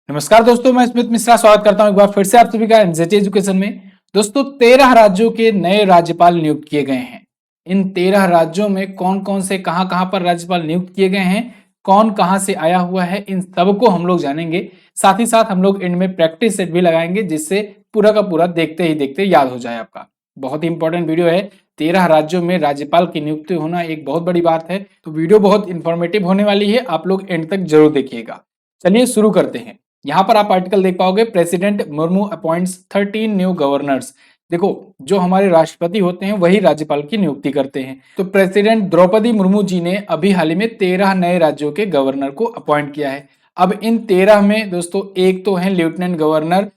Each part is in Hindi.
नमस्कार दोस्तों, मैं स्मित मिश्रा स्वागत करता हूं एक बार फिर से आप सभी का एनजेटी एजुकेशन में। दोस्तों 13 राज्यों के नए राज्यपाल नियुक्त किए गए हैं। इन 13 राज्यों में कौन कौन से कहां पर राज्यपाल नियुक्त किए गए हैं, कौन कहां से आया हुआ है, इन सबको हम लोग जानेंगे। साथ ही साथ हम लोग इनमें प्रैक्टिस सेट भी लगाएंगे जिससे पूरा का पूरा देखते ही देखते याद हो जाए आपका। बहुत ही इंपॉर्टेंट वीडियो है। 13 राज्यों में राज्यपाल की नियुक्ति होना एक बहुत बड़ी बात है, तो वीडियो बहुत इंफॉर्मेटिव होने वाली है। आप लोग एंड तक जरूर देखिएगा। चलिए शुरू करते हैं। यहां पर आप आर्टिकल देख पाओगे, president Murmu appoints 13 new governors. देखो, जो हमारे राष्ट्रपति होते हैं वही राज्यपाल की नियुक्ति करते हैं। तो प्रेसिडेंट द्रौपदी मुर्मू जी ने अभी हाल ही में 13 नए राज्यों के गवर्नर को अपॉइंट किया है। अब इन 13 में दोस्तों एक तो है लेफ्टिनेंट गवर्नर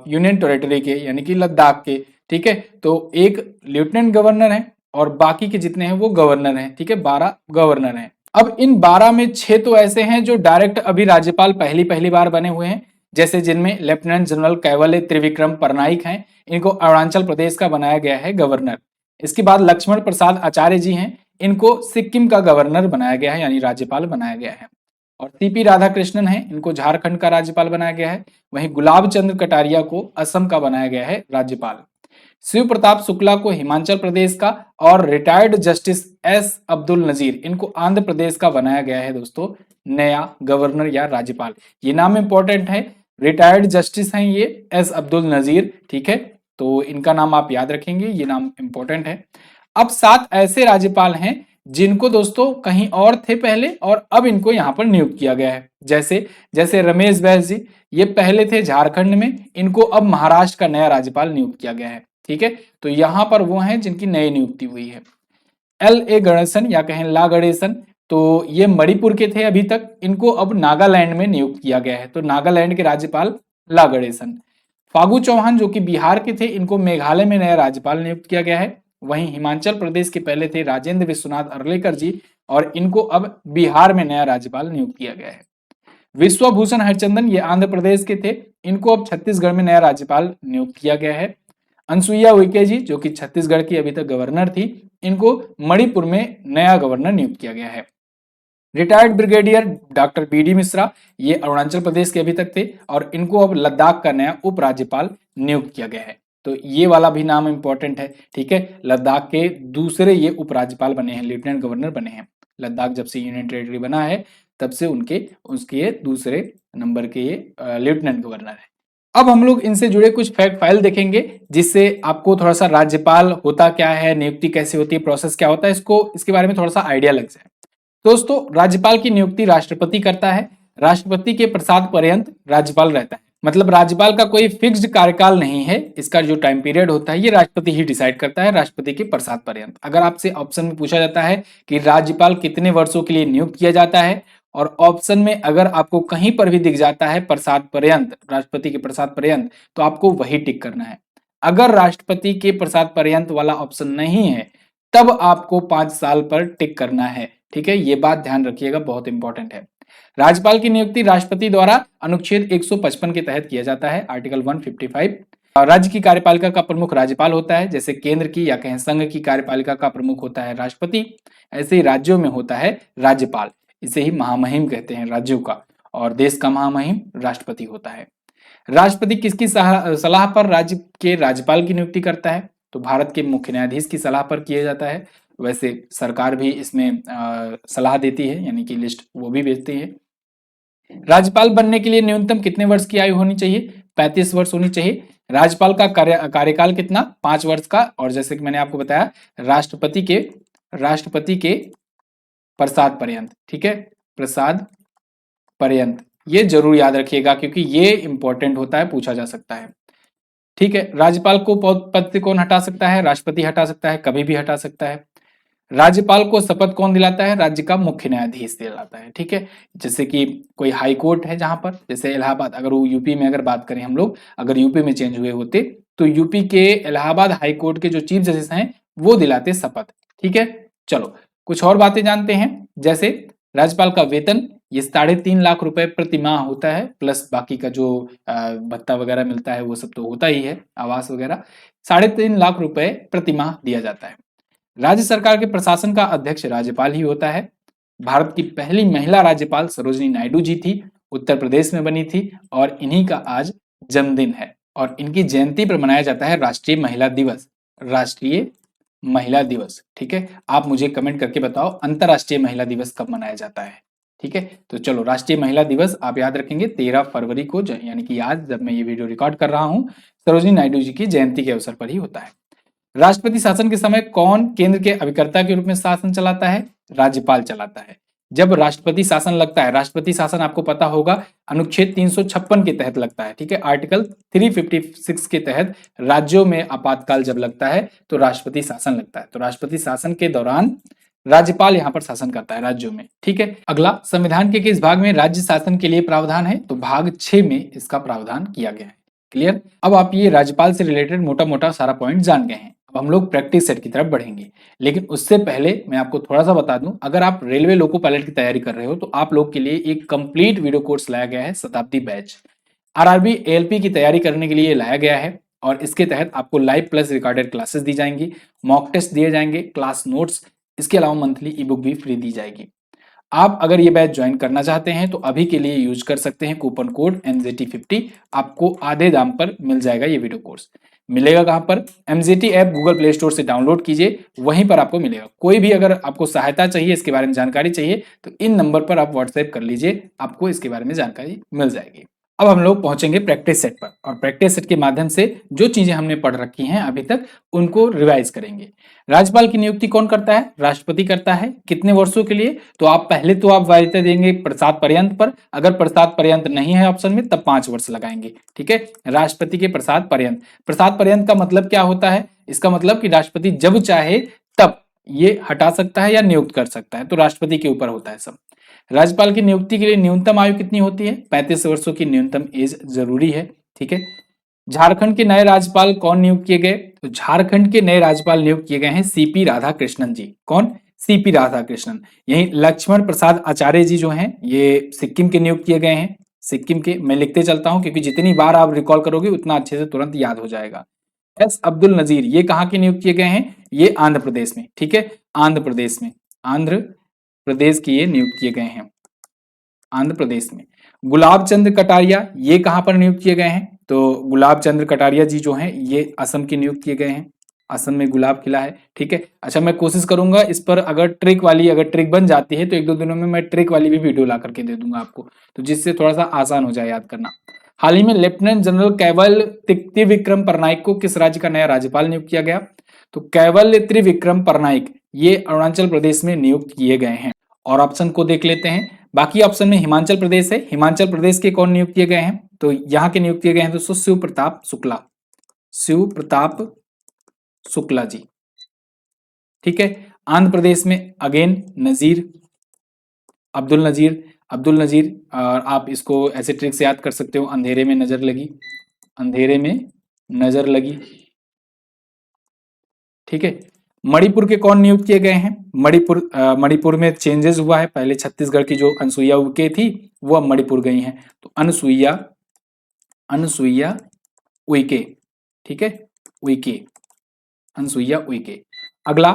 यूनियन टेरिटरी के, यानी कि लद्दाख के। ठीक है, तो एक लेफ्टिनेंट गवर्नर है और बाकी के जितने हैं वो गवर्नर हैं। ठीक है, 12 गवर्नर हैं। अब इन 12 में 6 तो ऐसे हैं जो डायरेक्ट अभी राज्यपाल पहली बार बने हुए हैं, जैसे जिनमें लेफ्टिनेंट जनरल कैवल्य त्रिविक्रम परनाइक हैं। इनको अरुणाचल प्रदेश का बनाया गया है गवर्नर। इसके बाद लक्ष्मण प्रसाद आचार्य जी हैं, इनको सिक्किम का गवर्नर बनाया गया है, यानी राज्यपाल बनाया गया है। और सीपी राधाकृष्णन हैं, इनको झारखंड का राज्यपाल बनाया गया है। वहीं गुलाब चंद्र कटारिया को असम का बनाया गया है राज्यपाल। शिव प्रताप शुक्ला को हिमाचल प्रदेश का और retired justice S Abdul Nazeer, इनको आंध्र प्रदेश का बनाया गया है दोस्तों नया गवर्नर या राज्यपाल। ये नाम इंपॉर्टेंट है, रिटायर्ड जस्टिस हैं ये एस अब्दुल नजीर। ठीक है, तो इनका नाम आप याद रखेंगे, ये नाम इंपॉर्टेंट है। अब 7 ऐसे राज्यपाल हैं जिनको दोस्तों कहीं और थे पहले और अब इनको यहां पर नियुक्त किया गया है। जैसे जैसे रमेश बैस जी, ये पहले थे झारखंड में, इनको अब महाराष्ट्र का नया राज्यपाल नियुक्त किया गया है। ठीक है, तो यहां पर वो हैं जिनकी नई नियुक्ति हुई है। एल ए गणेशन या कहें ला गणेशन, तो ये मणिपुर के थे अभी तक, इनको अब नागालैंड में नियुक्त किया गया है। तो नागालैंड के राज्यपाल ला गणेशन। फागू चौहान जो कि बिहार के थे, इनको मेघालय में नया राज्यपाल नियुक्त किया गया है। वहीं हिमाचल प्रदेश के पहले थे राजेंद्र विश्वनाथ अर्लेकर जी, और इनको अब बिहार में नया राज्यपाल नियुक्त किया गया है। विश्वभूषण हरिचंदन, ये आंध्र प्रदेश के थे, इनको अब छत्तीसगढ़ में नया राज्यपाल नियुक्त किया गया है। अनसुईया उइके जी जो कि छत्तीसगढ़ की अभी तक गवर्नर थी, इनको मणिपुर में नया गवर्नर नियुक्त किया गया है। Retired brigadier doctor B D Mishra, ये अरुणाचल प्रदेश के अभी तक थे और इनको अब लद्दाख का नया उपराज्यपाल नियुक्त किया गया है। तो ये वाला भी नाम इंपॉर्टेंट है। ठीक है, लद्दाख के दूसरे ये उपराज्यपाल बने हैं, लेफ्टिनेंट गवर्नर बने हैं। लद्दाख जब से यूनियन टेरिटरी बना है तब से उसके ये दूसरे नंबर के ये लेफ्टिनेंट गवर्नर है। अब हम लोग इनसे जुड़े कुछ फैक्ट फाइल देखेंगे जिससे आपको थोड़ा सा राज्यपाल होता क्या है, नियुक्ति कैसे होती है, प्रोसेस क्या होता है, इसके बारे में थोड़ा सा आइडिया लग जाए। दोस्तों राज्यपाल की नियुक्ति राष्ट्रपति करता है। राष्ट्रपति के प्रसाद पर्यंत राज्यपाल रहता है। मतलब राज्यपाल का कोई फिक्स्ड कार्यकाल नहीं है, इसका जो टाइम पीरियड होता है ये राष्ट्रपति ही डिसाइड करता है, राष्ट्रपति के प्रसाद पर्यंत। अगर आपसे ऑप्शन में पूछा जाता है कि राज्यपाल कितने वर्षों के लिए नियुक्त किया जाता है, और ऑप्शन में अगर आपको कहीं पर भी दिख जाता है प्रसाद पर्यंत, राष्ट्रपति के प्रसाद पर्यंत, तो आपको वही टिक करना है। अगर राष्ट्रपति के प्रसाद पर्यंत वाला ऑप्शन नहीं है तब आपको 5 साल पर टिक करना है। ठीक है, ये बात ध्यान रखिएगा, बहुत इंपॉर्टेंट है। राज्यपाल की नियुक्ति राष्ट्रपति द्वारा अनुच्छेद 155 के तहत किया जाता है, आर्टिकल 155। राज्य की कार्यपालिका का प्रमुख राज्यपाल होता है, जैसे केंद्र की या कहें संघ की कार्यपालिका का प्रमुख होता है राष्ट्रपति, ऐसे ही राज्यों में होता है राज्यपाल। इसे ही महामहिम कहते हैं राज्यों का, और देश का महामहिम राष्ट्रपति होता है। राष्ट्रपति किसकी सलाह पर राज्य के राज्यपाल की नियुक्ति करता है? तो भारत के मुख्य न्यायाधीश की सलाह पर किया जाता है। वैसे सरकार भी इसमें सलाह देती है, यानी कि लिस्ट वो भी भेजती है। राज्यपाल बनने के लिए न्यूनतम कितने वर्ष की आयु होनी चाहिए? 35 वर्ष होनी चाहिए। राज्यपाल का कार्यकाल कितना? 5 वर्ष का। और जैसे कि मैंने आपको बताया, राष्ट्रपति के प्रसाद पर्यंत। ठीक है, प्रसाद पर्यंत, ये जरूर याद रखिएगा क्योंकि ये इंपॉर्टेंट होता है, पूछा जा सकता है। ठीक है, राज्यपाल को पद से कौन हटा सकता है? राष्ट्रपति हटा सकता है, कभी भी हटा सकता है। राज्यपाल को शपथ कौन दिलाता है? राज्य का मुख्य न्यायाधीश दिलाता है। ठीक है, जैसे कि कोई हाई कोर्ट है जहां पर, जैसे इलाहाबाद, अगर वो यूपी में अगर बात करें हम लोग, अगर यूपी में चेंज हुए होते तो यूपी के इलाहाबाद हाई कोर्ट के जो चीफ जस्टिस हैं वो दिलाते शपथ। ठीक है, चलो कुछ और बातें जानते हैं। जैसे राज्यपाल का वेतन ये 3.5 लाख रुपए प्रति माह होता है, प्लस बाकी का जो भत्ता वगैरह मिलता है वो सब तो होता ही है, आवास वगैरह। 3.5 लाख रुपए प्रति माह दिया जाता है। राज्य सरकार के प्रशासन का अध्यक्ष राज्यपाल ही होता है। भारत की पहली महिला राज्यपाल सरोजिनी नायडू जी थी, उत्तर प्रदेश में बनी थी और इन्हीं का आज जन्मदिन है और इनकी जयंती पर मनाया जाता है राष्ट्रीय महिला दिवस। राष्ट्रीय महिला दिवस, ठीक है। आप मुझे कमेंट करके बताओ अंतरराष्ट्रीय महिला दिवस कब मनाया जाता है, ठीक है। तो चलो, राष्ट्रीय महिला दिवस आप याद रखेंगे 13 फरवरी को, यानी कि आज जब मैं ये वीडियो रिकॉर्ड कर रहा हूं, सरोजिनी नायडू जी की जयंती के अवसर पर ही होता है। राष्ट्रपति शासन के समय कौन केंद्र के अभिकर्ता के रूप में शासन चलाता है? राज्यपाल चलाता है। जब राष्ट्रपति शासन लगता है, राष्ट्रपति शासन आपको पता होगा अनुच्छेद 356 के तहत लगता है, ठीक है। आर्टिकल 356 के तहत राज्यों में आपातकाल जब लगता है तो राष्ट्रपति शासन लगता है। तो राष्ट्रपति शासन के दौरान राज्यपाल यहाँ पर शासन करता है राज्यों में, ठीक है। अगला, संविधान के किस भाग में राज्य शासन के लिए प्रावधान है? तो भाग 6 में इसका प्रावधान किया गया है। क्लियर? अब आप ये राज्यपाल से रिलेटेड मोटा मोटा सारा पॉइंट जान गए हैं। अब हम लोग प्रैक्टिस सेट की तरफ बढ़ेंगे, लेकिन उससे पहले मैं आपको थोड़ा सा बता दूं, अगर आप रेलवे लोको पायलट की तैयारी कर रहे हो तो आप लोग के लिए एक कंप्लीट वीडियो कोर्स लाया गया है, शताब्दी बैच। आरआरबी एएलपी की तैयारी करने के लिए लाया गया है और इसके तहत आपको लाइव प्लस रिकॉर्डेड क्लासेस दी जाएंगी, मॉक टेस्ट दिए जाएंगे, क्लास नोट्स, इसके अलावा मंथली ई बुक भी फ्री दी जाएगी। आप अगर ये बैच ज्वाइन करना चाहते हैं तो अभी के लिए यूज कर सकते हैं कूपन कोड MZT50, आपको आधे दाम पर मिल जाएगा ये वीडियो कोर्स। मिलेगा कहां पर? MZT app Google play store से डाउनलोड कीजिए, वहीं पर आपको मिलेगा। कोई भी अगर आपको सहायता चाहिए, इसके बारे में जानकारी चाहिए, तो इन नंबर पर आप व्हाट्सएप कर लीजिए, आपको इसके बारे में जानकारी मिल जाएगी। अब हम लोग पहुंचेंगे प्रैक्टिस सेट पर और प्रैक्टिस सेट के माध्यम से जो चीजें हमने पढ़ रखी हैं अभी तक उनको रिवाइज करेंगे। राज्यपाल की नियुक्ति कौन करता है? राष्ट्रपति करता है। कितने वर्षों के लिए? तो आप पहले तो आप वरीयता देंगे प्रसाद पर्यंत पर, अगर प्रसाद पर्यंत नहीं है ऑप्शन में तब 5 वर्ष लगाएंगे, ठीक है। राष्ट्रपति के प्रसाद पर्यंत, प्रसाद पर्यंत का मतलब क्या होता है? इसका मतलब कि राष्ट्रपति जब चाहे तब ये हटा सकता है या नियुक्त कर सकता है, तो राष्ट्रपति के ऊपर होता है सब। राज्यपाल की नियुक्ति के लिए न्यूनतम आयु कितनी होती है? 35 वर्षों की न्यूनतम एज जरूरी है, ठीक है। झारखंड के नए राज्यपाल कौन नियुक्त किए गए? तो झारखंड के नए राज्यपाल नियुक्त किए गए हैं सीपी राधाकृष्णन जी। कौन? सीपी राधाकृष्णन। यही लक्ष्मण प्रसाद आचार्य जी जो हैं ये सिक्किम के नियुक्त किए गए हैं। सिक्किम के, मैं लिखते चलता हूं क्योंकि जितनी बार आप रिकॉल करोगे उतना अच्छे से तुरंत याद हो जाएगा। एस अब्दुल नजीर, ये कहाँ के नियुक्त किए गए हैं? ये आंध्र प्रदेश में, ठीक है। आंध्र प्रदेश में, आंध्र प्रदेश के ये नियुक्त किए गए हैं, आंध्र प्रदेश में। गुलाब चंद्र कटारिया, ये कहां पर नियुक्त किए गए हैं? तो गुलाब चंद्र कटारिया जी जो हैं ये असम के नियुक्त किए गए हैं। असम में गुलाब खिला है, ठीक है। अच्छा, मैं कोशिश करूंगा इस पर अगर ट्रिक बन जाती है तो 1-2 दिनों में मैं ट्रिक वाली भी वीडियो ला करके दे दूंगा आपको, तो जिससे थोड़ा सा आसान हो जाए याद करना। हाल ही में lieutenant general caval Trivikram Parnaik को किस राज्य का नया राज्यपाल नियुक्त किया गया? तो कैवल त्रिविक्रम परनाइक ये अरुणाचल प्रदेश में नियुक्त किए गए हैं। और ऑप्शन को देख लेते हैं। बाकी ऑप्शन में हिमाचल प्रदेश है। हिमाचल प्रदेश के कौन नियुक्त किए गए हैं? तो यहाँ के नियुक्त किए गए हैं दोस्तों शिव प्रताप शुक्ला, शिव प्रताप शुक्ला जी, ठीक है। आंध्र प्रदेश में अगेन नजीर, अब्दुल नजीर, अब्दुल नजीर, और आप इसको ऐसे ट्रिक से याद कर सकते हो, अंधेरे में नजर लगी, अंधेरे में नजर लगी, ठीक है। मणिपुर के कौन नियुक्त किए गए हैं? मणिपुर में चेंजेस हुआ है, पहले छत्तीसगढ़ की जो अनसुईया उइके थी वो अब मणिपुर गई हैं, तो अनसुईया उइके, ठीक है, उइके, अनसुईया उइके। अगला,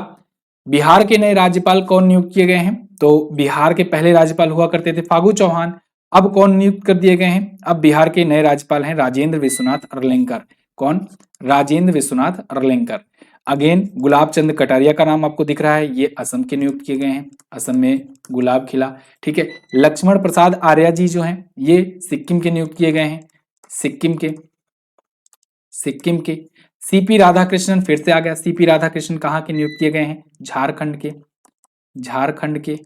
बिहार के नए राज्यपाल कौन नियुक्त किए गए हैं? तो बिहार के पहले राज्यपाल हुआ करते थे फागू चौहान, अब कौन नियुक्त कर दिए गए हैं? अब बिहार के नए राज्यपाल हैं राजेंद्र विश्वनाथ अरलेंकर। कौन? राजेंद्र विश्वनाथ अरलेंकर। अगेन गुलाब चंद कटारिया का नाम आपको दिख रहा है, ये असम के नियुक्त किए गए हैं, असम में गुलाब खिला, ठीक है। लक्ष्मण प्रसाद आर्या जी जो हैं ये सिक्किम के नियुक्त किए गए हैं, सिक्किम के, सिक्किम के। सीपी राधाकृष्णन फिर से आ गया, सीपी राधाकृष्णन कहाँ के नियुक्त किए गए हैं? झारखंड के, झारखंड के,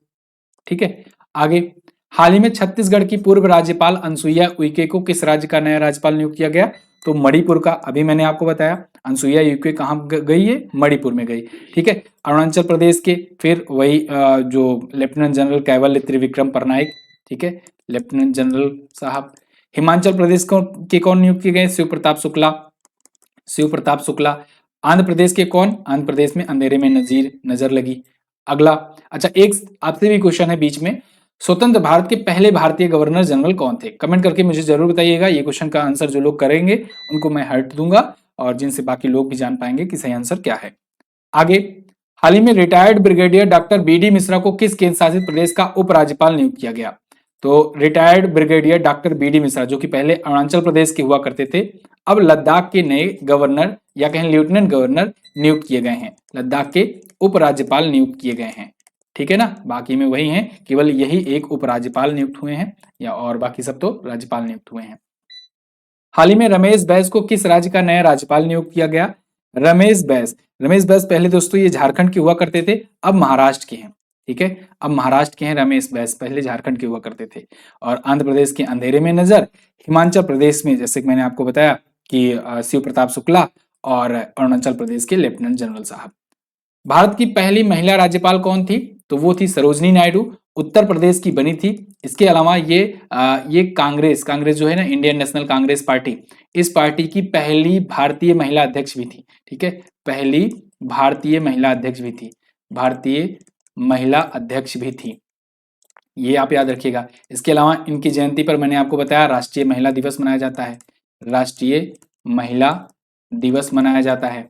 ठीक है। आगे, हाल ही में छत्तीसगढ़ की पूर्व राज्यपाल अनसुईया उइके को किस राज्य का नया राज्यपाल नियुक्त किया गया? तो मणिपुर का। अभी मैंने आपको बताया अनसुईया उइके कहाँ गई है? मणिपुर में गई, ठीक है। अरुणाचल प्रदेश के फिर वही जो lieutenant general caval Trivikram Parnaik, ठीक है, लेफ्टिनेंट जनरल साहब। हिमाचल प्रदेश के कौन नियुक्त किए गए? शिव प्रताप शुक्ला, शिव प्रताप शुक्ला। आंध्र प्रदेश के कौन? आंध्र प्रदेश में अंधेरे में नजर लगी। अगला, अच्छा एक आपसे भी क्वेश्चन है बीच में, स्वतंत्र भारत के पहले भारतीय गवर्नर जनरल कौन थे? कमेंट करके मुझे जरूर बताइएगा। ये क्वेश्चन का आंसर जो लोग करेंगे उनको मैं हर्ट दूंगा और जिनसे बाकी लोग भी जान पाएंगे कि सही आंसर क्या है। आगे, हाल ही में retired brigadier doctor BD Mishra को किस केंद्र शासित प्रदेश का उपराज्यपाल नियुक्त किया गया? तो retired brigadier doctor B D Mishra जो कि पहले अरुणाचल प्रदेश के हुआ करते थे, अब लद्दाख के नए गवर्नर या कहें लेफ्टिनेंट गवर्नर नियुक्त किए गए हैं, लद्दाख के उपराज्यपाल नियुक्त किए गए हैं। ठीक है ना, बाकी में वही हैं, केवल यही एक उपराज्यपाल नियुक्त हुए हैं, या और बाकी सब तो राज्यपाल नियुक्त हुए हैं। हाल ही में रमेश बैस को किस राज्य का नया राज्यपाल नियुक्त किया गया? रमेश बैस पहले दोस्तों ये झारखंड के हुआ करते थे, अब महाराष्ट्र के हैं। ठीक है, अब महाराष्ट्र के हैं रमेश बैस, पहले झारखंड के हुआ करते थे। और आंध्र प्रदेश के अंधेरे में नजर, हिमाचल प्रदेश में जैसे कि मैंने आपको बताया कि शिव प्रताप शुक्ला, और अरुणाचल प्रदेश के लेफ्टिनेंट जनरल साहब। भारत की पहली महिला राज्यपाल कौन थी? तो वो थी सरोजनी नायडू, उत्तर प्रदेश की बनी थी। इसके अलावा ये कांग्रेस जो है ना, इंडियन नेशनल कांग्रेस पार्टी, इस पार्टी की पहली भारतीय महिला अध्यक्ष भी थी। ठीक है, पहली भारतीय महिला अध्यक्ष भी थी, भारतीय महिला अध्यक्ष भी थी, ये आप याद रखिएगा। इसके अलावा इनकी जयंती पर मैंने आपको बताया राष्ट्रीय महिला दिवस मनाया जाता है, राष्ट्रीय महिला दिवस मनाया जाता है।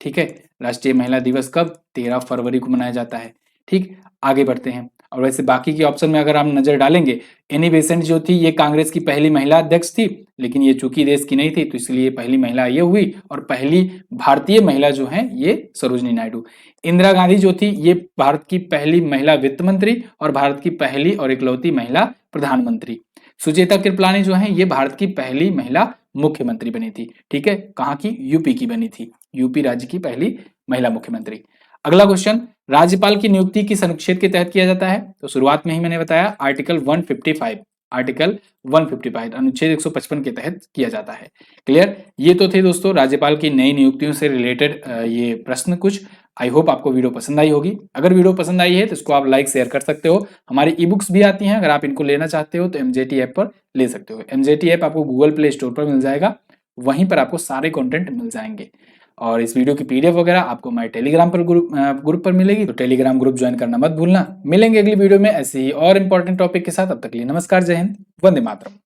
ठीक है, राष्ट्रीय महिला दिवस कब? 13 फरवरी को मनाया जाता है। ठीक, आगे बढ़ते हैं। और वैसे बाकी के ऑप्शन में अगर हम नजर डालेंगे, एनी बेसेंट जो थी ये कांग्रेस की पहली महिला अध्यक्ष थी, लेकिन ये चूंकि देश की नहीं थी तो इसलिए पहली महिला ये हुई, और पहली भारतीय महिला जो है ये सरोजनी नायडू। इंदिरा गांधी जो थी ये भारत की पहली महिला वित्त मंत्री और भारत की पहली और इकलौती महिला प्रधानमंत्री। सुचेता कृपलानी जो है ये भारत की पहली महिला मुख्यमंत्री बनी थी। ठीक है, कहाँ की? यूपी की बनी थी, यूपी राज्य की पहली महिला मुख्यमंत्री। अगला क्वेश्चन, राज्यपाल की नियुक्ति किस अनुच्छेद के तहत किया जाता है? तो शुरुआत में ही मैंने बताया आर्टिकल 155, आर्टिकल 155 अनुच्छेद 155 के तहत किया जाता है। क्लियर? ये तो थे दोस्तों राज्यपाल की नई नियुक्तियों से रिलेटेड ये प्रश्न कुछ। आई होप आपको वीडियो पसंद आई होगी। अगर वीडियो पसंद आई है तो इसको आप लाइक शेयर कर सकते हो। हमारी ई बुक्स भी आती हैं, अगर आप इनको लेना चाहते हो तो एमजेटी ऐप पर ले सकते हो। एमजेटी ऐप आपको गूगल प्ले स्टोर पर मिल जाएगा, वहीं पर आपको सारे कंटेंट मिल जाएंगे। और इस वीडियो की पीडीएफ वगैरह आपको हमारे टेलीग्राम पर ग्रुप पर मिलेगी, तो टेलीग्राम ग्रुप ज्वाइन करना मत भूलना। मिलेंगे अगली वीडियो में ऐसे ही और इंपॉर्टेंट टॉपिक के साथ, अब तक के लिए नमस्कार, जय हिंद, वंदे मातरम।